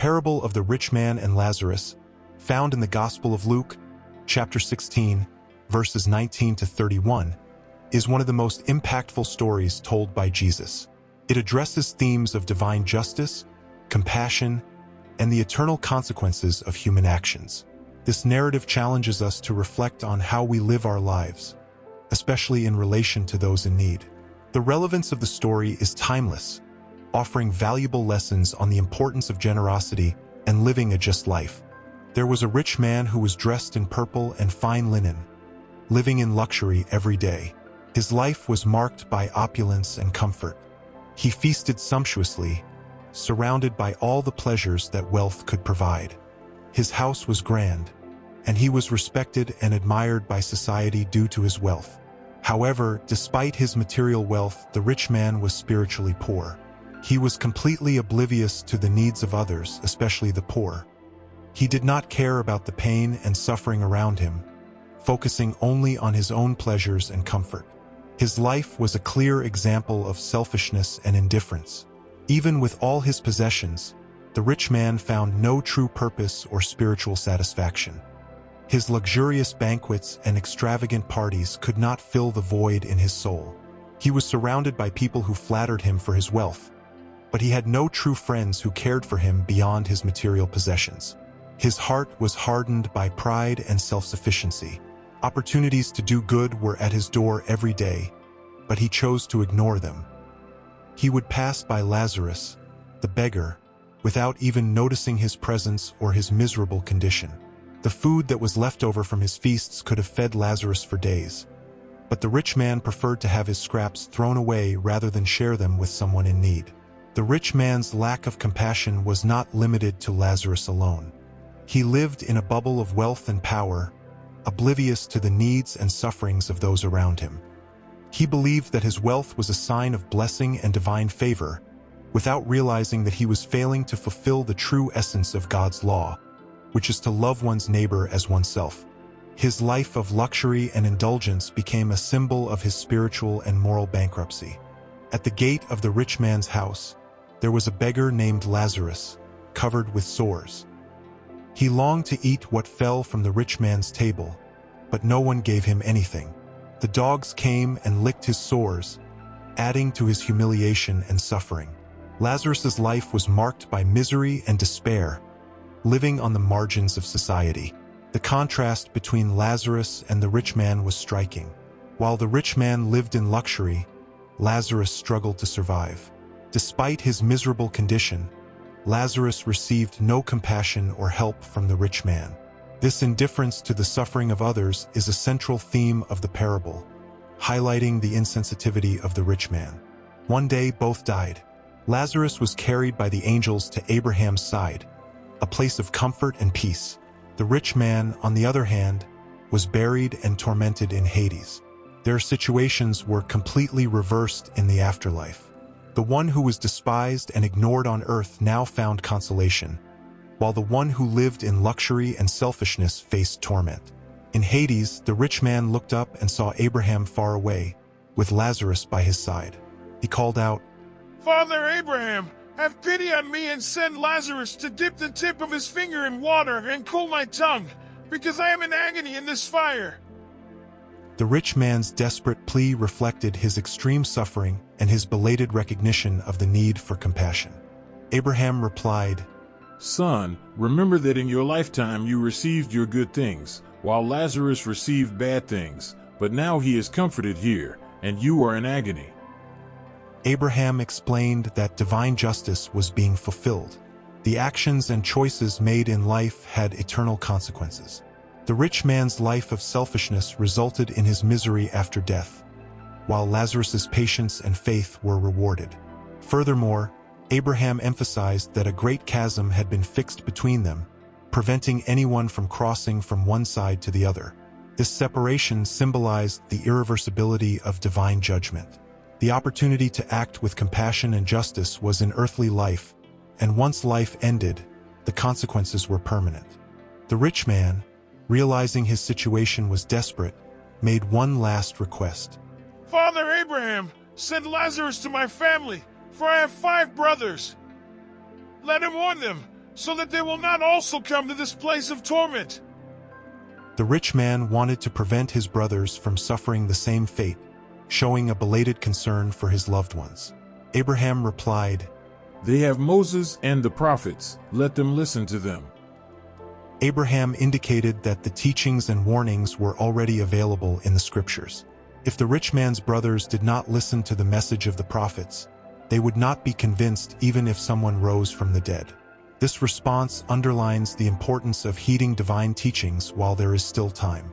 parable of the rich man and Lazarus, found in the Gospel of Luke, chapter 16, verses 19 to 31, is one of the most impactful stories told by Jesus. It addresses themes of divine justice, compassion, and the eternal consequences of human actions. This narrative challenges us to reflect on how we live our lives, especially in relation to those in need. The relevance of the story is timeless, offering valuable lessons on the importance of generosity and living a just life. There was a rich man who was dressed in purple and fine linen, living in luxury every day. His life was marked by opulence and comfort. He feasted sumptuously, surrounded by all the pleasures that wealth could provide. His house was grand, and he was respected and admired by society due to his wealth. However, despite his material wealth, the rich man was spiritually poor. He was completely oblivious to the needs of others, especially the poor. He did not care about the pain and suffering around him, focusing only on his own pleasures and comfort. His life was a clear example of selfishness and indifference. Even with all his possessions, the rich man found no true purpose or spiritual satisfaction. His luxurious banquets and extravagant parties could not fill the void in his soul. He was surrounded by people who flattered him for his wealth, but he had no true friends who cared for him beyond his material possessions. His heart was hardened by pride and self-sufficiency. Opportunities to do good were at his door every day, but he chose to ignore them. He would pass by Lazarus, the beggar, without even noticing his presence or his miserable condition. The food that was left over from his feasts could have fed Lazarus for days, but the rich man preferred to have his scraps thrown away rather than share them with someone in need. The rich man's lack of compassion was not limited to Lazarus alone. He lived in a bubble of wealth and power, oblivious to the needs and sufferings of those around him. He believed that his wealth was a sign of blessing and divine favor, without realizing that he was failing to fulfill the true essence of God's law, which is to love one's neighbor as oneself. His life of luxury and indulgence became a symbol of his spiritual and moral bankruptcy. At the gate of the rich man's house, there was a beggar named Lazarus, covered with sores. He longed to eat what fell from the rich man's table, but no one gave him anything. The dogs came and licked his sores, adding to his humiliation and suffering. Lazarus's life was marked by misery and despair, living on the margins of society. The contrast between Lazarus and the rich man was striking. While the rich man lived in luxury, Lazarus struggled to survive. Despite his miserable condition, Lazarus received no compassion or help from the rich man. This indifference to the suffering of others is a central theme of the parable, highlighting the insensitivity of the rich man. One day, both died. Lazarus was carried by the angels to Abraham's side, a place of comfort and peace. The rich man, on the other hand, was buried and tormented in Hades. Their situations were completely reversed in the afterlife. The one who was despised and ignored on earth now found consolation, while the one who lived in luxury and selfishness faced torment. In Hades, the rich man looked up and saw Abraham far away, with Lazarus by his side. He called out, "Father Abraham, have pity on me and send Lazarus to dip the tip of his finger in water and cool my tongue, because I am in agony in this fire." The rich man's desperate plea reflected his extreme suffering and his belated recognition of the need for compassion. Abraham replied, "Son, remember that in your lifetime you received your good things, while Lazarus received bad things, but now he is comforted here, and you are in agony." Abraham explained that divine justice was being fulfilled. The actions and choices made in life had eternal consequences. The rich man's life of selfishness resulted in his misery after death, while Lazarus's patience and faith were rewarded. Furthermore, Abraham emphasized that a great chasm had been fixed between them, preventing anyone from crossing from one side to the other. This separation symbolized the irreversibility of divine judgment. The opportunity to act with compassion and justice was in earthly life, and once life ended, the consequences were permanent. The rich man, realizing his situation was desperate, made one last request. "Father Abraham, send Lazarus to my family, for I have 5 brothers. Let him warn them, so that they will not also come to this place of torment. The rich man wanted to prevent his brothers from suffering the same fate, showing a belated concern for his loved ones. Abraham replied, "They have Moses and the prophets. Let them listen to them." Abraham indicated that the teachings and warnings were already available in the scriptures. If the rich man's brothers did not listen to the message of the prophets, they would not be convinced even if someone rose from the dead. This response underlines the importance of heeding divine teachings while there is still time.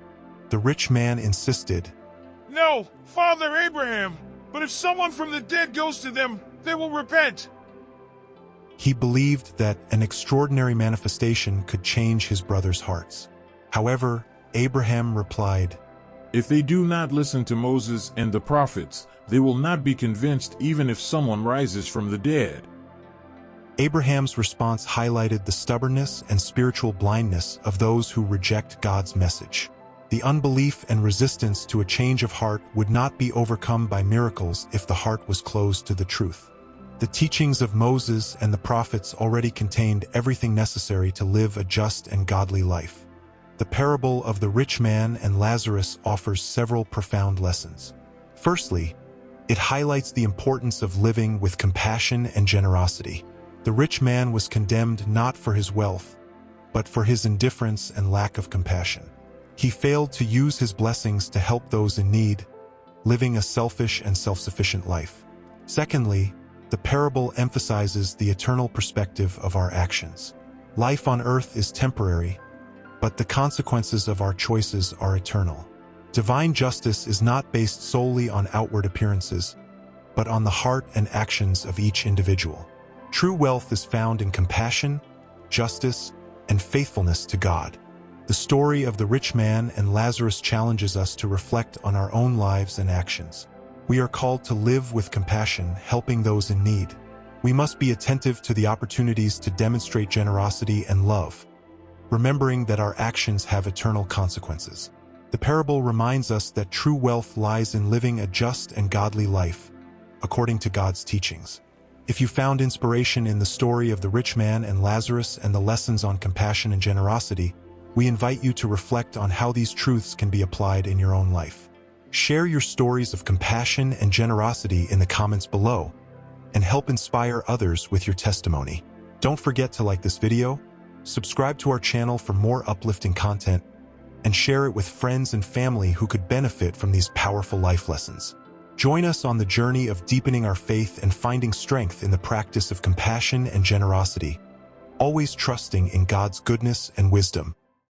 The rich man insisted, "No, Father Abraham, but if someone from the dead goes to them, they will repent." He believed that an extraordinary manifestation could change his brothers' hearts. However, Abraham replied, "If they do not listen to Moses and the prophets, they will not be convinced even if someone rises from the dead." Abraham's response highlighted the stubbornness and spiritual blindness of those who reject God's message. The unbelief and resistance to a change of heart would not be overcome by miracles if the heart was closed to the truth. The teachings of Moses and the prophets already contained everything necessary to live a just and godly life. The parable of the rich man and Lazarus offers several profound lessons. Firstly, it highlights the importance of living with compassion and generosity. The rich man was condemned not for his wealth, but for his indifference and lack of compassion. He failed to use his blessings to help those in need, living a selfish and self-sufficient life. Secondly, the parable emphasizes the eternal perspective of our actions. Life on earth is temporary, but the consequences of our choices are eternal. Divine justice is not based solely on outward appearances, but on the heart and actions of each individual. True wealth is found in compassion, justice, and faithfulness to God. The story of the rich man and Lazarus challenges us to reflect on our own lives and actions. We are called to live with compassion, helping those in need. We must be attentive to the opportunities to demonstrate generosity and love, remembering that our actions have eternal consequences. The parable reminds us that true wealth lies in living a just and godly life, according to God's teachings. If you found inspiration in the story of the rich man and Lazarus and the lessons on compassion and generosity, we invite you to reflect on how these truths can be applied in your own life. Share your stories of compassion and generosity in the comments below, and help inspire others with your testimony. Don't forget to like this video, subscribe to our channel for more uplifting content, and share it with friends and family who could benefit from these powerful life lessons. Join us on the journey of deepening our faith and finding strength in the practice of compassion and generosity, always trusting in God's goodness and wisdom.